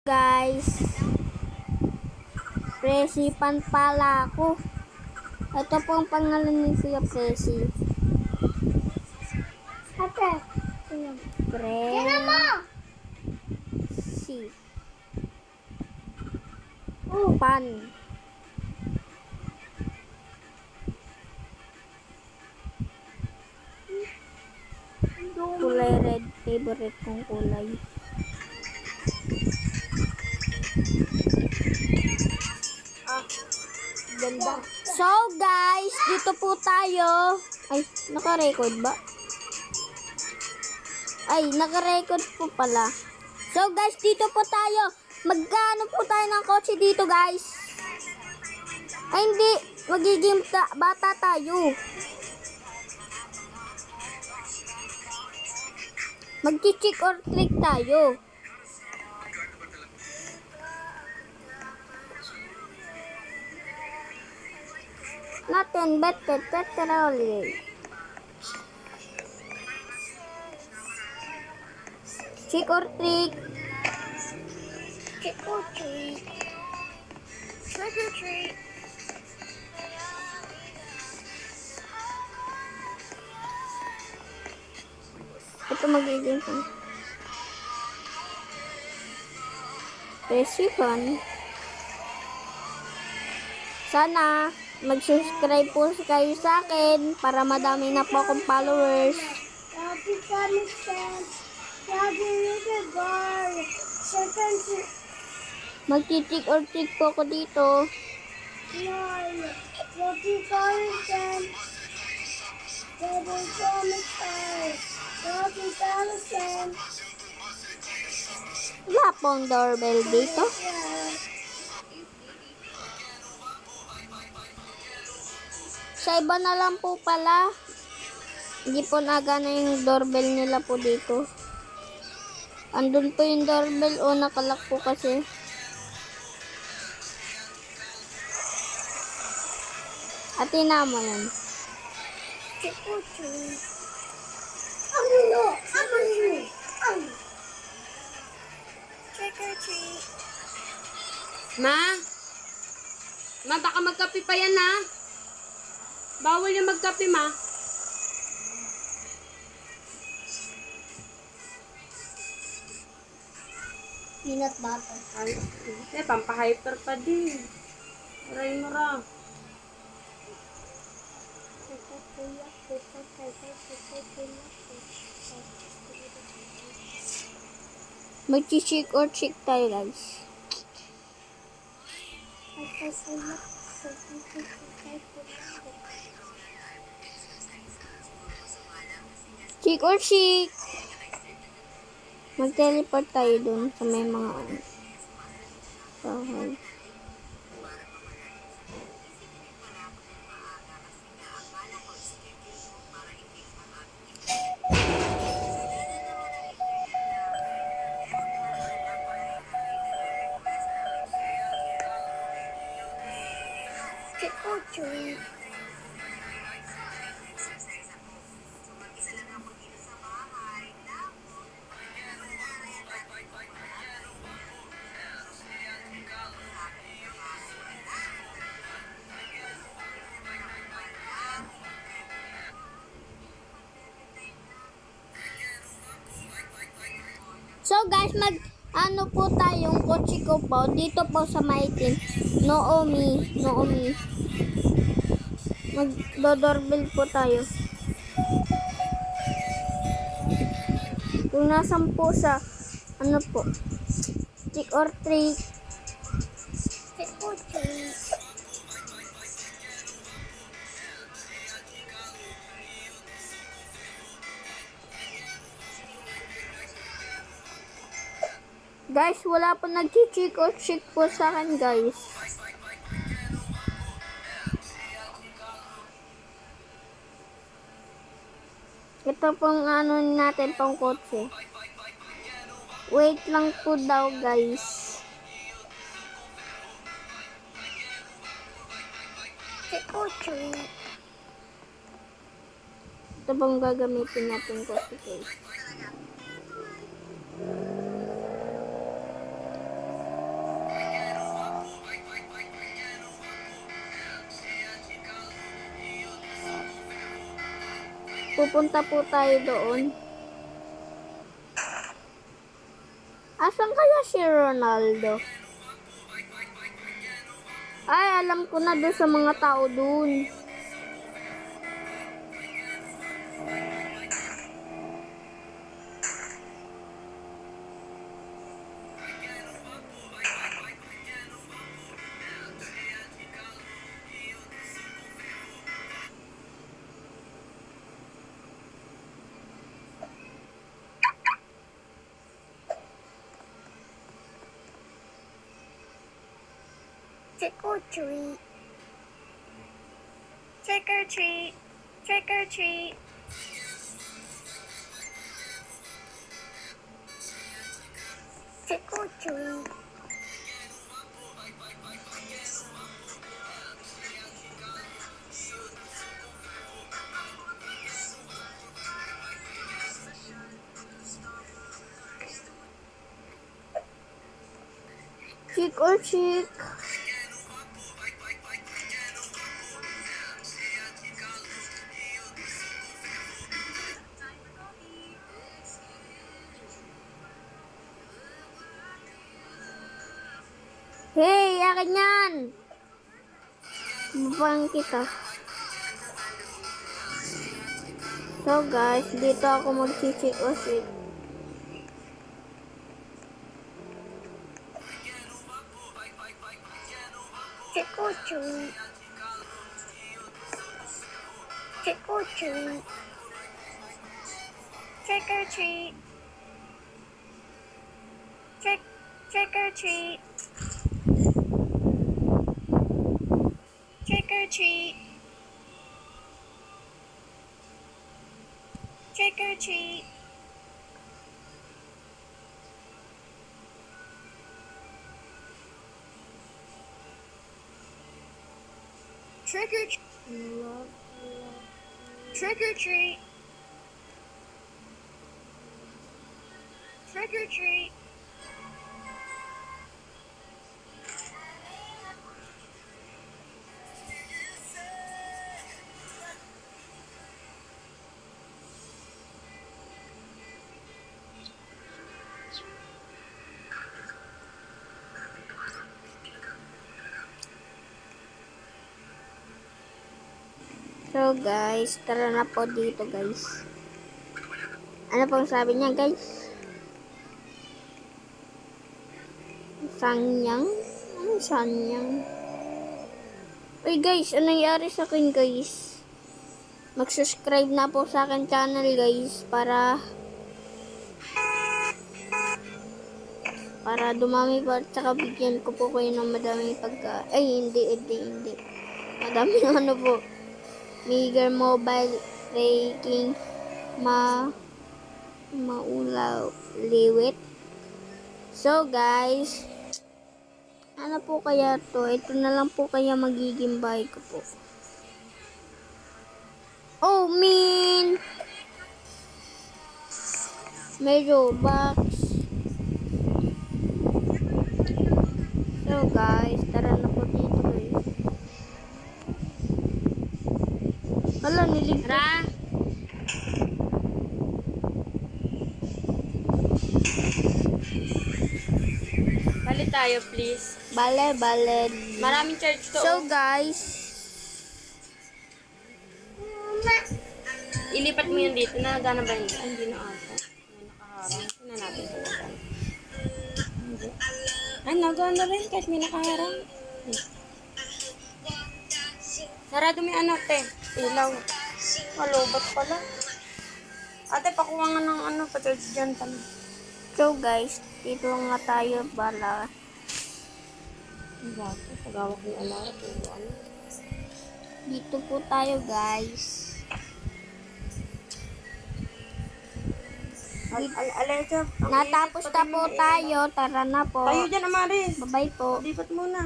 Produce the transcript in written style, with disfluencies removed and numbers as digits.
Guys, Presi Pan pala ako. Ito po ang pangalan ni Kuya Presi. Ate, Presi Pan. Kulay red, favorite kong kulay. ganda. So guys, dito po tayo. Ay, naka-record ba? Ay, naka-record po pala. So guys, dito po tayo. Magkano po tayo ng kotse dito guys? Ay hindi, magiging bata tayo. Mag-chick or trick tayo. Nothing better, petrol. Trick or trick. Trick or treat. Trick or treat. Ito magiging Recipan. Sana mag-subscribe po kayo sa akin para madami na po akong followers. Happy Palestine. Happy Little Bar. Second Mag-trick or trick po ako dito. nine. Happy Palestine. Happy Palestine. Happy Palestine. Wala pong doorbell dito. Sa iba na lang po pala. Hindi po nagana yung doorbell nila po dito. Andun po yung doorbell o nakalak po kasi. Atina mo yan. Trick or treat. Ano? Trick or treat. Ma? Ma, baka magkape pa yan, ha? Bawal yung magkape, ma. Peanut butter. Ay, pampahyper pa din. Aray mo ra. Mag-chick or trick tayo guys. Chick or chick. Mag-teleport tayo dun sa may mga bahay. Trick or treat. So guys, ano po tayong kotse ko po dito po sa Maitin. Noomi. Mag-doorbell po tayo. Kung nasan po sa ano po, trick or treat. Trick or treat. Guys, wala po nag-trick or treat po sa akin guys. Ito pong ano natin pong kotse. Wait lang po daw guys. Trick or treat. Ito pong gagamitin natin kotse guys. Pupunta po tayo doon. Asan kaya si Ronaldo? Ay, alam ko na doon sa mga tao doon. Trick or treat. Trick or treat. Trick or treat. Trick or treat. Trick or treat. Hey, akin yan! Mabang kita. So guys, dito ako mag-check or treat. Trick or treat. Trick or treat. Trick or treat. Trick or treat. Trick or treat. Trick or treat. Trick or treat. Trick or treat. Trick or treat. So guys, tara na po dito guys. Ano pong sabi niya guys? Sanyang? Ano sanyang? Uy guys, ano nangyari sa akin guys? Mag-subscribe na po sa akin channel guys para dumami pa at saka bigyan ko po kayo ng madaming pagka... Ay, hindi. Madaming ano po. Meager mobile ranking maulaw liwit. So guys, ano po kaya to? Ito na lang po kaya magiging bahay ko po. Oh man, may Robux. So guys, tara na po dito guys. Hala, niligtas. Tara! Bali tayo, please. Bale. Maraming charge to. So guys, Ilipat mo yun dito. Nagana ba yun? Ay, hindi na ata. May nakaharang. Ito na natin talaga. Hindi. Ay, nagana rin kahit may nakaharang. Sarado mo yung ano, te. Ilaw. Malobat pala. Ate, pakuha nga ng ano, pa-charge dyan. so guys, dito nga tayo bala. Bakit? Pagawak ni Alara. Pero ano? Dito po tayo guys. Alexa. Natapos na po tayo. Tara na po. Tayo dyan, Amaris. Bye-bye po. Lipat muna.